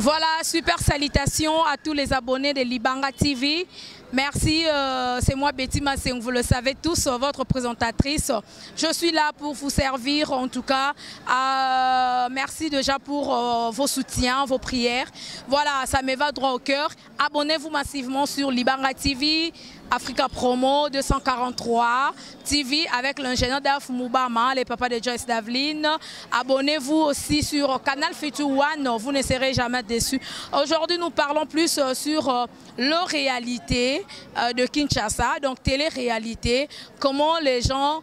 Voilà, super salutations à tous les abonnés de Libanga TV. Merci, c'est moi Betty Masseng, vous le savez tous, votre présentatrice. Je suis là pour vous servir en tout cas. Merci déjà pour vos soutiens, vos prières. Voilà, ça me va droit au cœur. Abonnez-vous massivement sur Libanga TV, Africa Promo 243 TV avec l'ingénieur Daf Moubama, les papas de Joyce Daveline. Abonnez-vous aussi sur Canal Future One, vous ne serez jamais déçus. Aujourd'hui, nous parlons plus sur leur réalité de Kinshasa, donc télé-réalité, comment les gens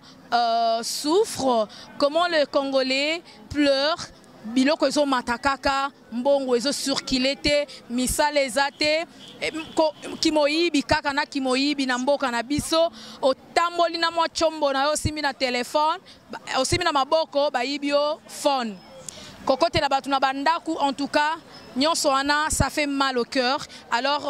souffrent, comment les Congolais pleurent. Biloko ezo matakaka mbongo ezo surkilete misala ezate kimoyibi kaka na kimoyibi na mboka na biso otamboli na mwa chombo na yo osimi na telefone osimi na maboko bayibio phone kokote na batu na bandaku. En tout cas nyonso wana ça fait mal au cœur. Alors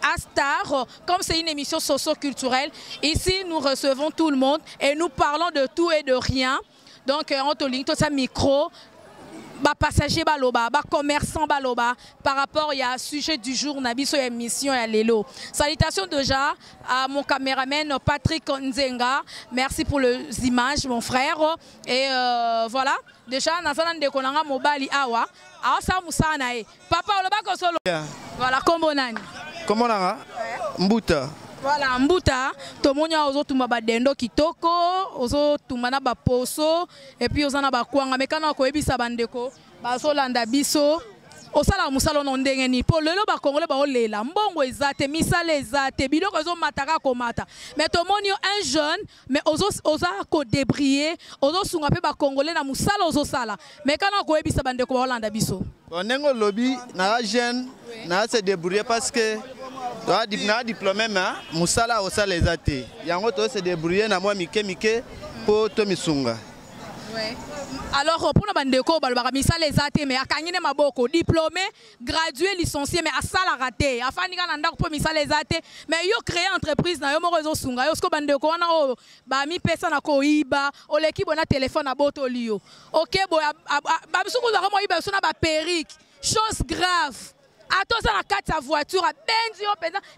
à Star, comme c'est une émission socio-culturelle, ici nous recevons tout le monde et nous parlons de tout et de rien. Donc on te ligne tout ça micro. Passager baloba, commerçant baloba, par rapport à sujet du jour, nabiso émission à l'élo. Salutations déjà à mon caméraman Patrick Nzenga. Merci pour les images, mon frère. Et voilà, déjà, nazanan de konanga mobali awa, sa musana e. Papa oloba kosolo. Voilà, comment nani? Comment nanga? Mbuta. Voilà, Mbuta, tomonya ozo tumba badendo kitoko, ozo tumana ba poso, et puis ozana ba kwanga mekana ko ebisa bandeko, baso landa biso, osala musalo no ndenge ni. Po lelo ba kongole ba olela, mbongo ezate, misale ezate, biloko ozo mataka komata. Mais tomonyo un jeune, mais oza ko débrier, ozo sunga pe ba kongole na musalo ozo sala. Mekana ko ebisa bandeko ba olanda biso. Bonengo lobby na jeune, na se débrouiller parce que na diplômé ma musala osala ezate yango to se débrouiller na moi mike po to misunga. Ouais. Alors pour na bandeko balobaka misala ezate mais akangine maboko diplômé gradué licencié mais asala raté afandika na ndako po misala ezate mais yo créer entreprise na yo moko ezo sunga yo sko bandeko wana o ba mi pesa na ko iba oleki bona téléphone na boto liyo OK bo ba bisungu za ko iba sona ba perruque chose grave. Attention à la carte voiture à Benzio.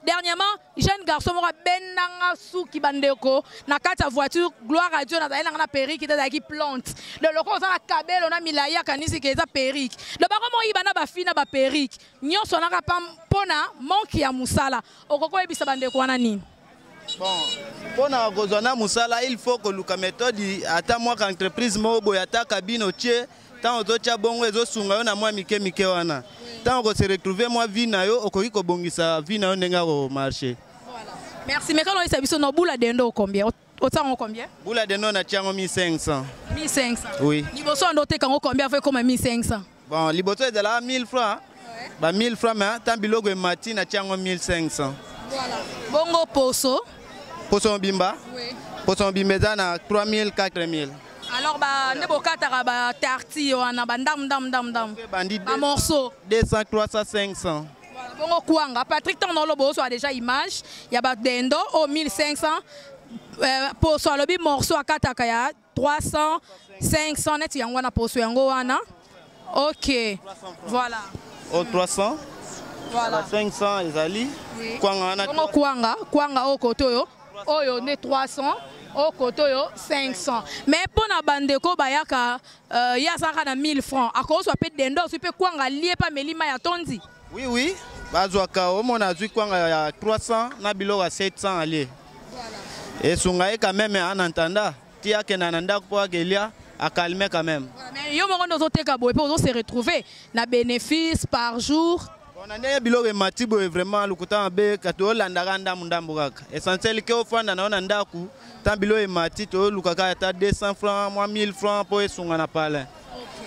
Dernièrement, jeune garçon m'a benanga sou qui bandeko na carte voiture gloire à Dieu na na perruque qui qui plante. Le loco on a kabel on a milaya kanisi qui est perruque. Le baro mo ibana ba fina ba perruque. Nyon sona ka pona manque ya musala. Okoko ebisa bandeko wana nini? Bon, pona kozona musala il faut que luka méthode ata moi entreprise mo boyata kabino tie tant ozocha bongo ezosunga yo na moi mike wana. Tant qu'on se retrouve moi vie na yo okoki ko bongisa vie na yo ndenga au marché. Voilà. Merci. Mais quand on est biso no boula dendo combien? Autant combien? Boula dendo na tiango 1500. 1500. Oui. Liboso ndote kango combien fait comme 1500? Bon, liboso est de là 1000 francs. Ouais. Ba 1000 francs mais tant bilogo mati na tiango 1500. Voilà. Bongo poso. Poso bimba? Oui. Poso bimba na 3000 4000. Alors, nebo katara ba tarti wana bandam dam. Ba morceau 200 300 500. Voilà, bongo kwanga Patrick Tondolobo soit déjà image, il y a ba dendo au 1500 pour soit le morceau à kataka ya 300 500 net yango na poso yango wana. OK. Voilà. Au 300. Voilà. 500 ezali. Kwanga na bongo kwanga au kotoyo. Oyo ne 300. Au côté 500. Mais pour na bandeko bayaka ya saka na 1000 francs. A cause soit peut dendo tu peux kwanga lié pas melima ya tondi. Oui. Bazwaka o mona zui kwanga ya 300 na bilo à 700 aller. Voilà. Et sungae quand même en entendant tia ke na nanda ko akelia a calmer quand même. Voilà, mais yo mo ndozo teka boy pour se retrouver na bénéfice par jour. On a des biloko matibo vraiment lukuta be kato landaka ndambu kaka. Essentiel ke ofanda na ona ndaku tant biloko mati to lukaka ta 200 francs, moi 1000 francs pour esunga na pale.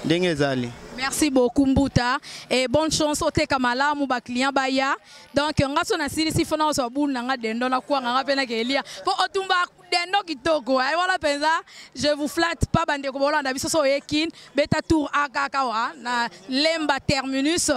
Ndenge zali. Merci beaucoup Mbuta et bonne chance au tekamala mu ba client baya. Donc ngaso na sili sifona so bulu nga dendo na kwa nga pena ke elia. Po otumba deno kitoko. Et voilà penza, je vous flatte pas bande ko bolanda biso so yekin beta tour akakawa na lemba terminus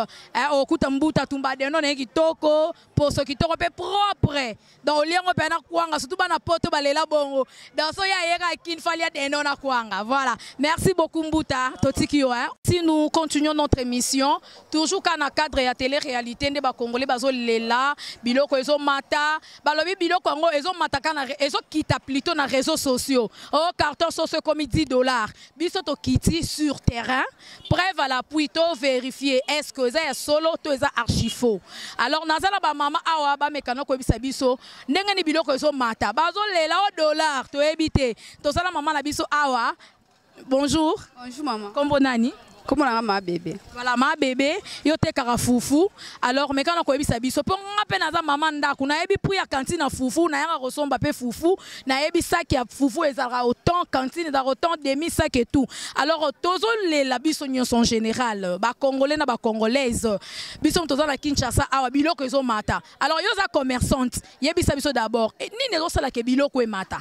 o kutambuta tumba deno na kitoko pour ce kitoko pe propre. Donc liango pe na kwanga surtout bana poto balela bongo. Dans so ya yeka kin falia deno na kwanga. Voilà. Merci beaucoup Mbuta Totikio. Si nous continuons notre émission, toujours quand na cadre ya télé-réalité nde ba congolais bazo lela biloko ezo mata balobi biloko ngo ezo mata kana ezo kita plutôt na réseaux sociaux. Oh carton socio comme $10. Biso to kiti sur terrain, preuve à l'appui to vérifier est-ce que c'est solo to eza archifaux. Alors nazala ba mama awa ba mekano ko bisa biso ndenge ni biloko ezo mata bazo lela au dollar to ebité to sala mama na biso awa. Bonjour. Bonjour maman. Kombo nani? Comment on a ma bébé? Voilà ma bébé, yo te kara fufu. Alors mais quand on koyebi sabiso, pour ngape naza maman ndaku na yebi pour ya cantine fufu, na yanga resomba pe fufu, na yebi sac ya fufu ezara autant cantine ezara autant demi sac et tout. Alors tozo les la biso nyonso en général, ba congolais na ba congolaise. Biso tozo na Kinshasa awa biloko ezo mata. Alors yo za commerçante, yebi sabiso d'abord. Et ni nezo sala ke biloko e mata.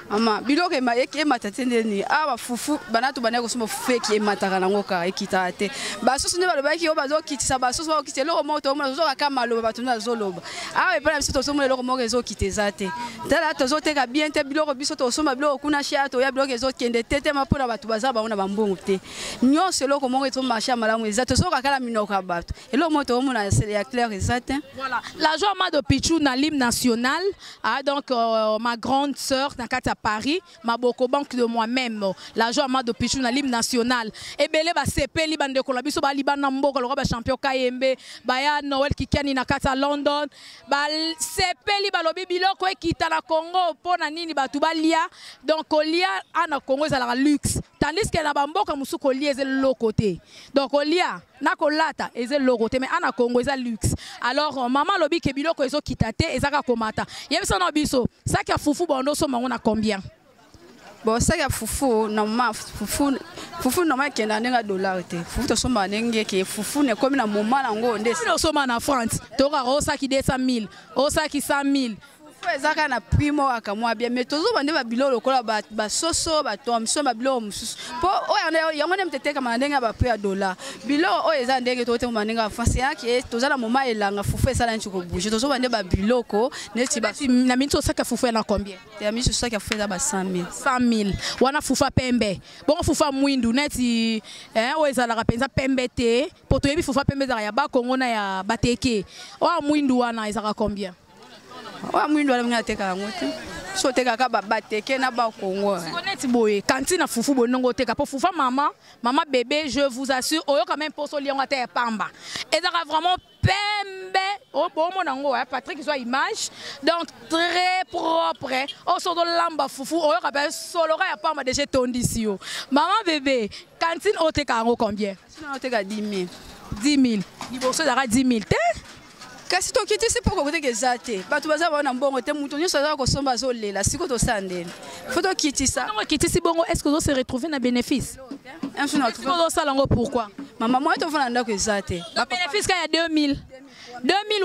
Maman, biloko e matatende ni awa fufu banatu banako somo fake e mataka nango ka ekitate. Ba soso ne balobaki yo bazo kitisa ba soso ba kitisa loko moto mo zo ka maloba batuna zo loba. Awa e pala biso to somo loko mo ezo kitezate. Tala to zo teka bien te biloko biso to somo biloko kuna shiato ya biloko ezo kende tete mapona batu baza ba ona bambongo te. Nyonso loko mo ezo marché malamu ezato zo ka kala minoka batu. Eloko moto mo na ya clair ezate. Voilà, la joie de Pichou na l'hymne national, donc ma grande sœur na kata Paris, ma boko banque de moi-même, la joie de Pichou na l'hymne national. Et belé ba sepeli bande ko la biso ba libana mboko le champion Kayembe, ba ya Noël Kikiani na kata London, ba sepeli ba lobi biloko e kita na Congo pona nini ba tu ba lia. Donc olia ana Congo za la luxe. Tandis que na bamboka musu ko lia ze lo côté. Donc olia na kolata eze lo côté mais ana Congo za luxe. Alors maman lobi ke biloko ezo kitate ezaka komata. Yebisa na biso, ça ki fufu bondo so mango na combien? Bon, ça y a fufu, normalement, fufu normalement qui est dans les dollars. Fufu to soma nenge qui fufu ne comme na moment nango nde. Fufu soma na France. Tora osa ki 200 000, osa ki 100 000. Fufu ezaka na primo akamwa bien mais tozo bande ba biloko lokola ba soso ba tomso ba biloko mususu. Po o yango ne mtete kama ndenga ba prix à dollar. Biloko o eza ndenge to te manenga France yake toza na moment elanga fufu esala nchiko bouger. Tozo bande ba biloko neti ba na minto saka fufu na combien? Ya miso saka fufu ba 100 000. 100 000. Wana fufa pembe. Bon fufa mwindu neti o ezala ka penza pembe te. Poto yebi fufa pembe za ya ba Kongo na ya bateke. O mwindu wana ezaka combien? Wa mwindu wala mwenye teka ngote. So teka ka bateke na ba Kongo. Connaître boye cantine fufu bonongo teka po fufa maman bébé je vous assure oyo quand même poso lionga te pamba. Ezaka vraiment pembe. Oh bon mon nango Patrick soit image. Donc très propre. O so do lamba fufu oyo ka ba solo ka ya pamba déjà tondisio. Maman bébé cantine o teka ngo combien? Sinon o teka 10 000. 10 000. Liboso dara 10 000 te. Kasi to kiti c'est pourquoi côté gezate batu baza ba na mbongo te mutu nyoso za ko somba zo lela siko to sandela photo kiti ça non kiti si bongo est-ce que vous se retrouver na bénéfice un jour na trouver ça lango pourquoi maman moi to fana ndako ezate ba bénéfice ka ya 2000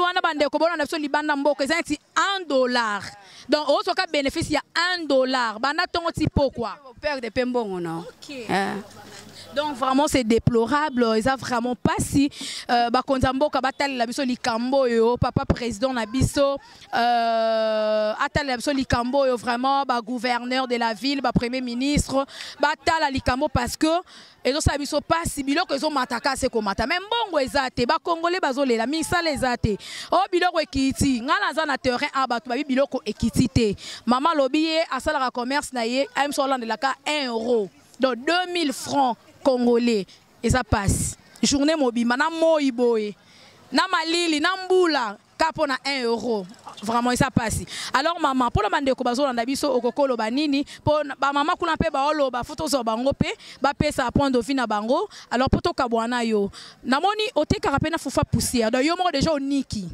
wana bande ko bona na biso libanda mboko ezati $1 donc o soka bénéfice ya $1 bana tongo ti pourquoi perdre pe mbongo na OK. Donc vraiment c'est déplorable, ils a vraiment pas si bakonzambo ka batali la biso likambo yo papa président na biso atali la biso likambo yo vraiment ba gouverneur de la ville, ba premier ministre, batala likambo parce que ezo sa biso pas si biloko ezo mataka se ko mata même bongo ezate ba congolais bazolela misala ezate o biloko ekiti ngala za na terrain abatu ba biloko ekiti te maman lobiye asala ka commerce na ye am so lande la ka €1 donc 2000 francs congolais et ça passe journée mobima na moiboye na malili na mbula kapo na €1 vraiment et ça passe alors maman pour la bande ko bazolanda biso okokolo banini pour ba maman kuna pe ba oloba photo zo bango pe ba pesa point de vue na bango alors poto kabwana yo namoni oteka rapena fufa poussière donc yo mo déjà oniki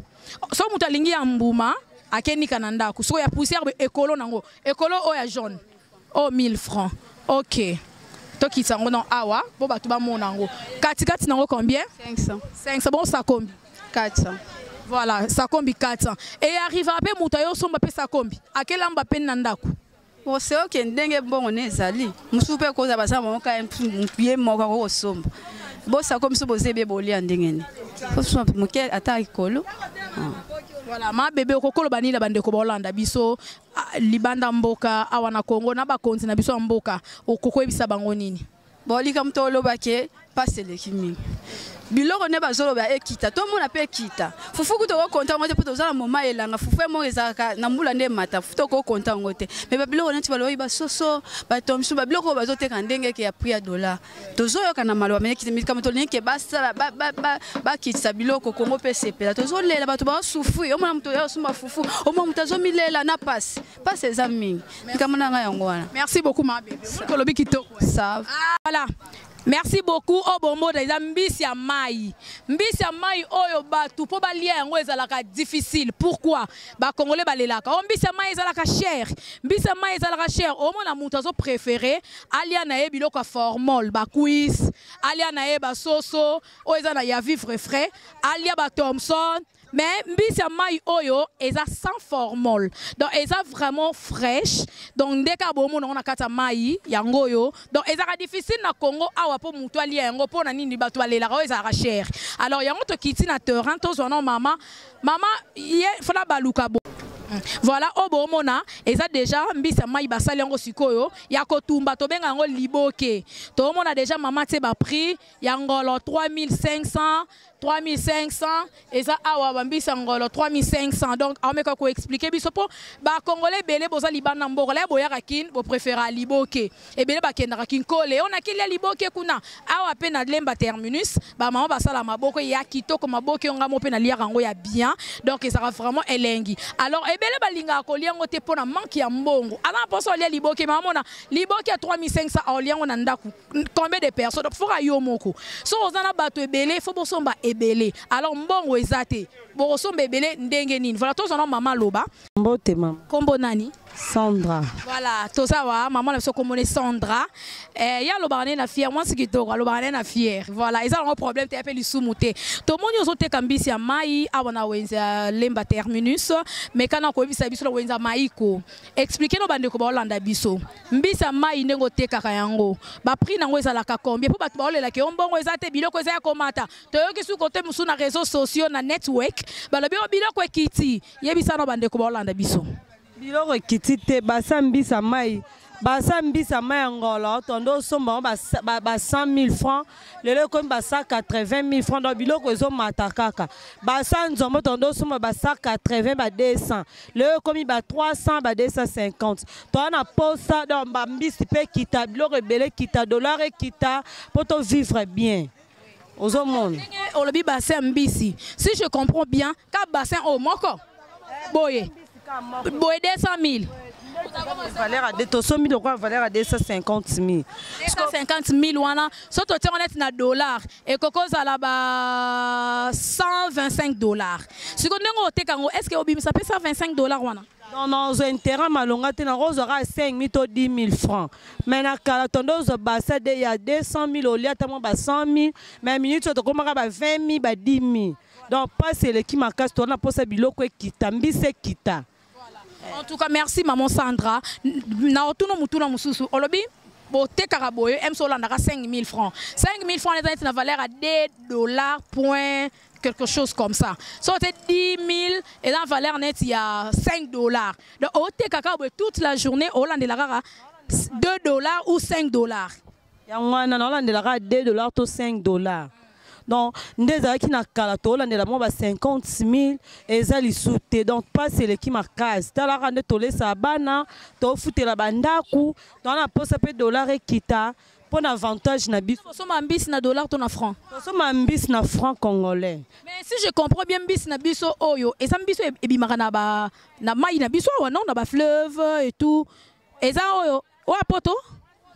so mutalingi ya mbuma akenika na ndako so ya poussière ekolo nango ekolo o ya jaune oh 1000 francs OK. Toki sango non awa bo batu ba monango kati nango combien? 500 bon ça combien? 400 voilà ça combien 400 et arrive à pe mutayo somba pe ça combien akela mba pe nandako c'est ok ndenge bon nezali musupe koza basa moka mpiye moka ko somba bosa comme so bozebe boli andengeni faut so moke ata ikolo voilà ma bébé kokolo bani la bande ko bolanda biso libanda mboka awana Congo na ba konti na biso mboka okoko ebisa bango nini boli kam tolo bake pasele kimi biloko ne bazolo ba ekita to mona pe ekita fufu ko to konta ngote poto zala moma elanga fufu mo ezaka na mbula nde mata fufu to ko konta ngote me ba biloko neti baloyi ba soso ba tomsu ba biloko bazoteka ndenge ke ya prix ya dollar tozoyo kana malo ba meki kama to linke basala ba kitsa biloko Kongo pe sepela tozolela bato ba sufu yo mona mto yo sumba fufu o mo mtazo milela na passe ezami kama na nga yango wana. Merci beaucoup ma bébé ko lobi kitoko ça voilà. Merci beaucoup Obombo des mbisi ya mai. Mbisi ya mai oyo batu po ba lia yango ezalaka difficile. Pourquoi? Ba congolais balelaka. O mbisi ya mai ezalaka cher. Mbisi ya mai ezalaka cher. O mona mutu azo préféré alia na ye biloko formol, ba quiz, alia na ye ba soso, o ezana ya vivre frais, alia ba Thomson. Mais mbisi ya mai oyo eza sans formol. Donc eza vraiment fraîche. Donc dès ka bomo na kata mai yango yo. Donc eza difficile na Congo awa po mutu ali yango po na nini batu alela ko eza cher. Alors yango to kiti na terrain to zono mama ye fona baluka bo. Voilà obomona eza déjà mbisa mai basali yango sikoyo ya kotumba to benga yango liboke. To mona déjà mama te ba prix yango 3500 3500 et ça awa bambisa ngolo 3500 donc ameka ko expliquer biso po ba congolais belé boza libana mboko la boya rakin bo préférer liboke et belé ba kendaka kin kole on a kilia liboke kuna awa pe na lemba terminus ba mama basala maboko ya kitoko maboke nga mo pe na lia rango ya bien donc ça sera vraiment elengi alors et belé ba linga ko liango te pona manque ya mbongo ala poso lia liboke mama na liboke ya 3500 au liango na ndaku combien de personnes donc faut ayo moko so ozana bato ebele faut bosomba ebele alors mbongo ezate bosomba ebele ndenge nini voilà tous on maman loba mbote maman kombo nani Sandra. Voilà, tout ça va, maman la comme Sandra. Il y a le barnet na fier, moi c'est qui toi, le barnet na fier. Voilà, ils ont un problème, tu appelles le sous-mouté. Tout le monde y a autre cambisi à mai, à wana wenza lemba terminus, mais quand on connaît ça biso la wenza maiko. Expliquez-nous bande ko Hollanda biso. Mbisa mai nengo te kakayango. Ba prix nango ezala ka combien pour ba ba olela ke ombongo ezate biloko ezaya komata. To yoki su côté musu na réseaux sociaux na network, ba lobi biloko ekiti. Yebisa no bande ko Hollanda biso. Biloko kitite basambisa mai ngolo tondo somba ba 100 000 francs lelo comme ba 180 000 francs donc biloko ezo matakaka ba sanzombo tondo somba ba 180 ba 200 lelo comme ba 300 ba 250 to na posa donc ba mbisi pe kita biloko ebele kita dollar kita pour to vivre bien aux monde on le bassin mbisi si je comprends bien ka bassin au moko boye 200 000. Valeur à 200 000, valeur à 250 000. 250 000, wana. Surtout si on est na dollars. Et coco ça là 125 dollars. Si on est-ce que ça peut 125 dollars wana? Non, non, j'ai intérêt malonga te na rose aura 5 000 to 10 000 francs. Mais na kala tondo zo basa de ya 200 000 au lieu tamo ba 100 000, mais minute to komaka ba 20 000 ba 10 000. Donc pas c'est le qui m'a casse to na posa biloko kita mbise kita. En tout cas, merci maman Sandra. Na otuno mutuna mususu. Olobi bote karaboyo M-Solanda 5 000 francs. 5 000 francs les na valeur à 2 dollars point quelque chose comme ça. So c'est 10 000 et la valeur net il y a 5 dollars. Donc ote kakaboyo toute la journée Hollande la 2 dollars ou 5 dollars. Yangwana na Hollande la 2 dollars to 5 dollars. Donc, nous avons kalato la ndela moba 50 000 et ça li souté donc pas c'est le qui marquage ta la rande tolé sa bana to futé la bandaku dans la poste peu dollar et kita pour avantage na bis so mambis na dollar to na franc so mambis na franc congolais mais si je comprends bien bis na biso oyo et ça biso e bimaka na ba na mai na biso wa non na ba fleuve et tout et ça oyo o apoto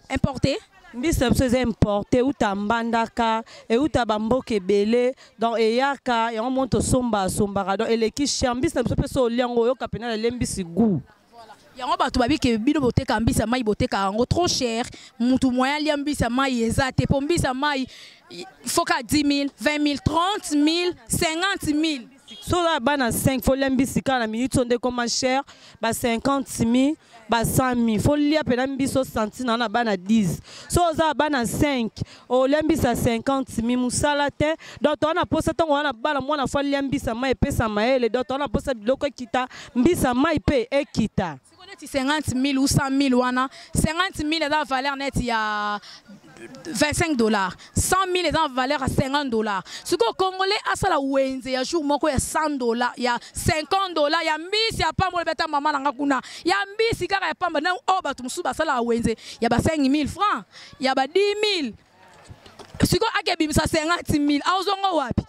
importé mbisa biso importé ou tambandaka et ou tabamboke belé donc eyaka et on monte somba donc eleki chambisa biso pe so liango yo kapena la lembisi goût voilà yango bato babi ke bino boteka mbisa mai boteka yango trop cher mutu moyen lia mbisa mai ezate po mbisa mai faut ka 10 000 20 000 30 000 50 000 So là bana 5 faut l'embisi quand la minute on comment cher ba 50 000 ba 100 000 faut lia pena mbiso senti na bana 10 so za bana 5 o l'embisa 50 000 musala te donc on a posé ton on a bana mwana faut l'embisa mai pesa maele donc on a posé biloko kita mbisa mai pe ekita 50 000 ou 100 000 wana 50 000 est en valeur net il y a $25 100 000 est en valeur à $50 ce que congolais a ça la wenze ya jour moko ya $100 ya $50 ya mbisi ya pamba le beta mama nanga kuna ya mbisi kaka ya pamba na o batu musu ba sala wenze ya ba 5 000 francs ya ba 10 000 ce que akebimisa 50 000 azongo wapi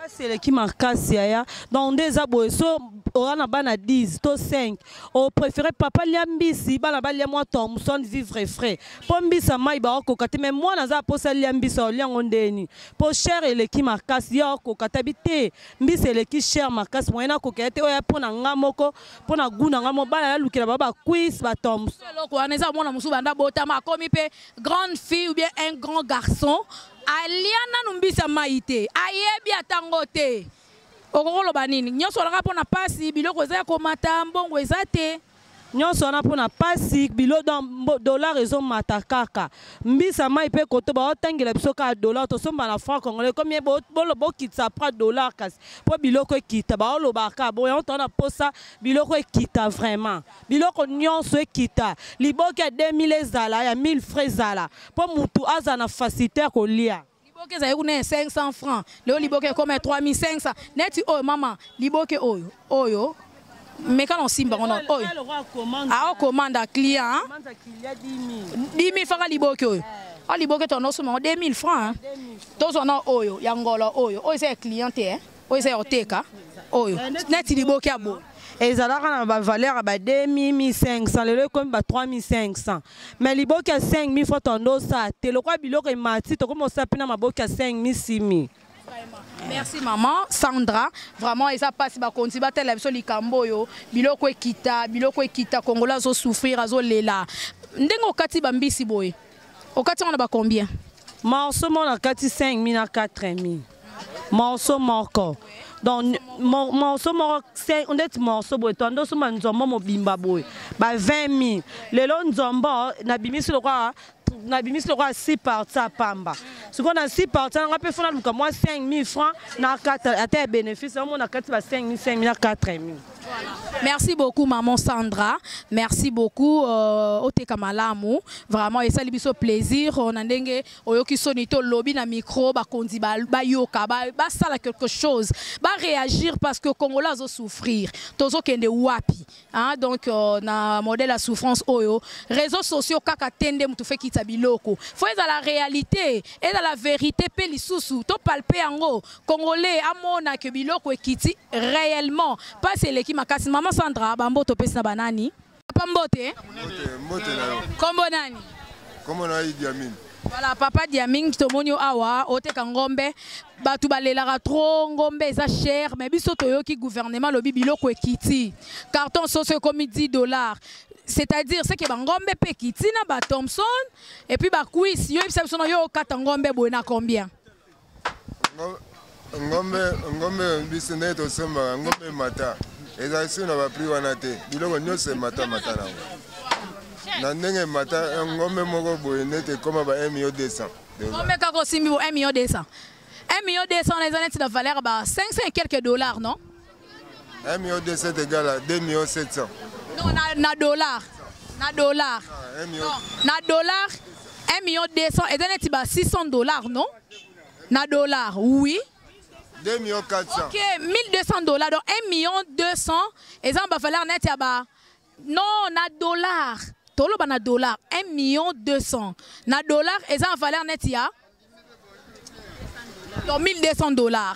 c'est le qui marque ya donc des abo so on a bana 10 to 5 on préférait papa liambisi bana balia moi Thomson vivre frais pombisa mai ba kokate mais moi naza posa liambisa liango ndeni po cher le qui marque ya kokata bité mbisi le qui cher marque moyena kokete oya pona ngamoko pona guna ngamo bana lukira baba quiz ba Thomson loko aneza mona musu banda botama komi pe grande fille ou bien un grand garçon aliana numbisa maite ayebi atangote okolo banini nyoso langa pona pasi biloko za komata mbongo ezate nyonso na pona pasi bilo dollar ezo matakaka mbisa mai pe koto ba otangela biso ka dollar to somba na franc congolais comme bo kitsa pra dollar kasi po biloko ekita ba oloba ka bo on tona posa biloko ekita vraiment biloko nyonso ekita liboke 2000 ezala ya 1000 francs ezala po mutu aza na facilité ko lia liboke za yekune 500 francs leo liboke comme 3500 neti oyo mama liboke oyo mais quand on simba on oyo a commande à client 10 000 francs liboke oyo a liboke tono somo 2000 francs tozo na oyo ya ngolo oyo c'est client oyo c'est oteka oyo neti liboke abo ezalaka na ba valeur ba 2500 lelo comme ba 3500 mais liboke 5000 francs tondo sa te lokwa biloko emati to comme ça pina maboke 5000 6000. Merci maman Sandra vraiment eza pasi ba konti ba tela biso likambo yo biloko ekita kongola zo souffrir azo lela ndengo okati bambisi boye okati on a ba combien morceau mon akati 5000 na 4000 morceau moko donc morceau moko on est morceau boye tondo so manzombo mobimba boye ba 20 000 lelo nzombo na bimisi lokwa na bimisi lokwa 6 parties à pamba ce qu'on a 6 parties on peut faire donc moi 5000 francs na 4 à bénéfice on a 4 5000 na 4000. Merci beaucoup maman Sandra, merci beaucoup Oteka Malamu, vraiment et ça libiso plaisir on ndenge oyoki sonito lobby na micro ba kondi ba yoka ba sala quelque chose, ba réagir parce que Congolais zo souffrir, tozo kende wapi, hein donc na modèle à souffrance oyo, réseaux sociaux kaka tende mutu fait kita biloko. Faut être dans la réalité et dans la vérité pe lisusu to palper ango Congolais amona que biloko ekiti réellement pas c'est l'équipe makasi maman Sandra bamboto pesa banani papa mbote mbote na yo kombo nani kombo na Idi Amin voilà papa Diaming tomonyo awa oteka ngombe batu balelaka trop ngombe eza cher mais biso toyoki gouvernement lobi biloko ekiti carton socio comme $10 c'est-à-dire c'est que bangombe pe kiti na ba Thomson et puis ba quiz yo bisa biso yo kata ngombe boye na combien ngombe biso neto somba ngombe mata eza suna ba prix wana te biloko nyose mata na ndenge mata ngombe moko boye nete koma ba 1,200,000 ngombe kako simbi 1,200,000 1,200,000 les années de valeur ba 500 et quelques dollars non 1,200,000 égale à 2,700,000 non na dollar na dollar 1,200,000 et années ba $600 non na dollar oui 2,400,000. Ok, $1,200. Donc 1,200,000. Et ça, va falloir net yaba. Non, na dollar. Tolo ba na dollar. 1,200,000. Na dollar. Et ça, va falloir net ya. Donc $1,200. Dollar.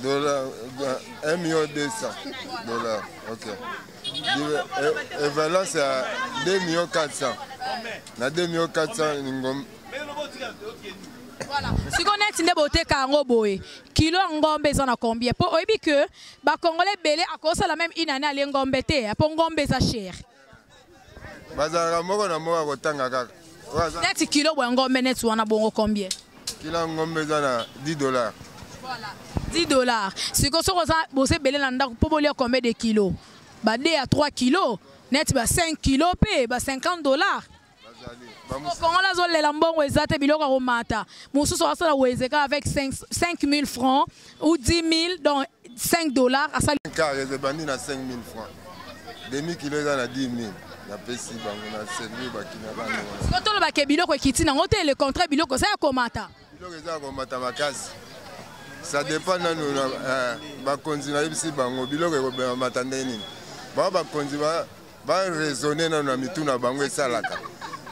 1,200,000. Ok. Et valeur c'est à 2,400,000. Na 2,400,000. Voilà. Si on est tinde bote kango boy, kilo ngombe za na combien? Pour oyebi que ba congolais belé à cause la même inane ali ngombe te, pour ngombe za cher. Bazara moko na moko kotanga kaka. Net kilo bo ngombe net wana bongo combien? Kilo ngombe za na $10. Voilà. 10 dollars. Si vous avez combien de kilos? 2 à 3 kilos. Net 5 kilos, 50 dollars. Avec 5 000 francs ou 10 000, donc 5 dollars. À 5 000 francs. Demi kilo à 10 000. Le contrat ça dépend de nous. Va raisonner dans la mituna bangwe salaka.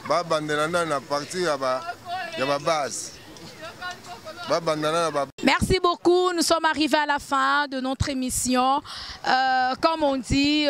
Va bandana na partie ya ba base. Merci beaucoup, nous sommes arrivés à la fin de notre émission. Comme on dit,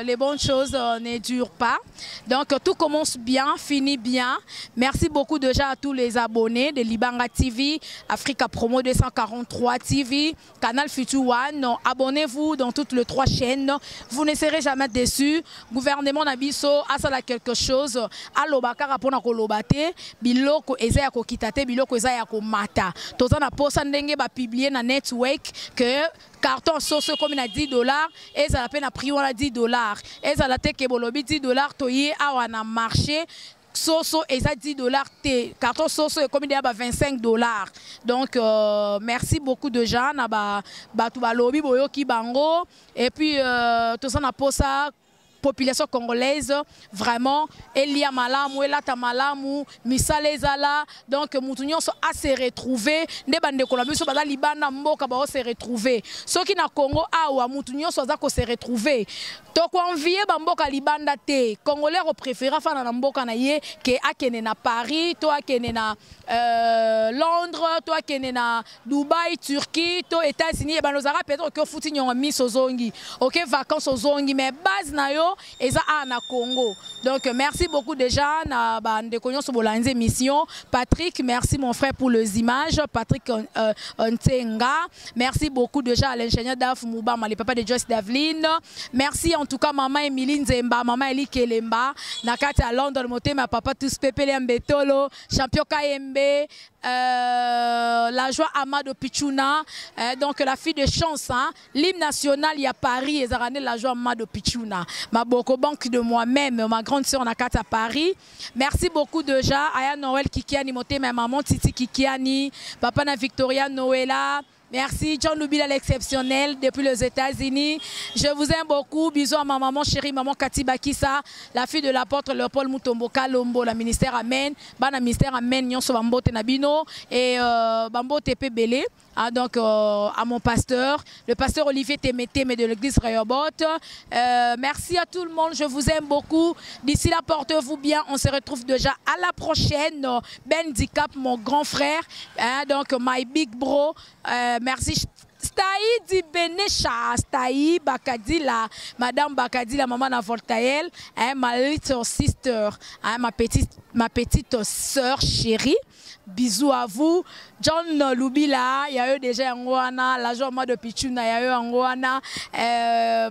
les bonnes choses ne durent pas. Donc tout commence bien, finit bien. Merci beaucoup déjà à tous les abonnés de Libanga TV, Africa Promo 243 TV, Canal Future One. Abonnez-vous dans toutes les 3 chaînes. Vous ne serez jamais déçus. Gouvernement Nabiso a ça quelque chose. Alobaka rapona ko lobate, biloko ezaya ko kitate, biloko ezaya ko mata. Toza na posa ndenge ba publier na network que carton sauce comme na 10 dollars et ça la peine à prix on 10 dollars et ça la teke bolobi 10 dollars toyé a na marché soso et ça 10 dollars té carton sauce comme il y a 25 dollars. Donc merci beaucoup de gens na ba tu ba lobby boyo ki bango et puis tout ça na posa population congolaise vraiment Elia Malamu Elata Malamu Misalezala donc mutunyo so a se retrouver ne bande ko la biso bala libanda mboka ba se retrouver ceux qui na Congo awa mutunyo so za ko se retrouver to ko envier ba mboka libanda te congolais préféré fana na mboka na ye ke akene na Paris to akene na Londres to akene na Dubai Turquie to États-Unis ba nozara peut-être que futi nyonga miso zongi OK vacances zongi mais base na yo et ça na Congo. Donc merci beaucoup déjà na bande konyo so bolanze mission. Patrick, merci mon frère pour les images. Patrick Ntenga, merci beaucoup déjà à l'ingénieur Daf Moubama, le papa de Joyce Davline. Merci en tout cas maman Emilie Nzemba, maman Eli Kelemba, nakati à Londres motema papa tous Pepele Mbetolo, champion KMB. La joie Amado Pichuna, donc la fille de chance, hein, l'hymne national, il y a Paris, et Zarané, la joie Amado Pichuna. Ma boko banque de moi-même, ma grande soeur Nakata à Paris. Merci beaucoup déjà. Aya Noël Kikiani, moté ma maman Titi Kikiani, papa na Victoria Noëlla. Merci, John Loubila l'exceptionnel depuis les États-Unis. Je vous aime beaucoup. Bisous à ma maman chérie, maman Kati Bakissa, la fille de l'apôtre Léopold Mutombo Kalombo, la ministère Amen. Bana ministère Amen, Nyonso Bambote Nabino et Bambote Pebele. Ah, donc à mon pasteur, le pasteur Olivier Témété de l'église Rayobot. Merci à tout le monde, je vous aime beaucoup. D'ici là, portez-vous bien. On se retrouve déjà à la prochaine. Ben Dicap, mon grand frère, hein, donc my big bro. Merci. Staï di Benecha, Staï Bakadila, Madame Bakadila, maman na Voltaël, hein, ma little sister, hein, ma petite sœur chérie. Bisous à vous. John Lubila, il y a eu déjà Angwana, la joie de Pichuna, il y a eu Angwana,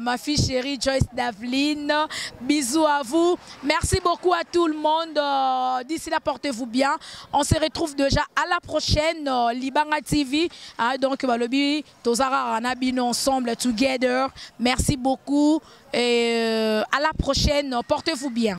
ma fille chérie Joyce Davline. Bisous à vous. Merci beaucoup à tout le monde. D'ici là, portez-vous bien. On se retrouve déjà à la prochaine Libanga TV. Hein, donc, Balobi, Tozara Ranabino ensemble, together. Merci beaucoup et à la prochaine. Portez-vous bien.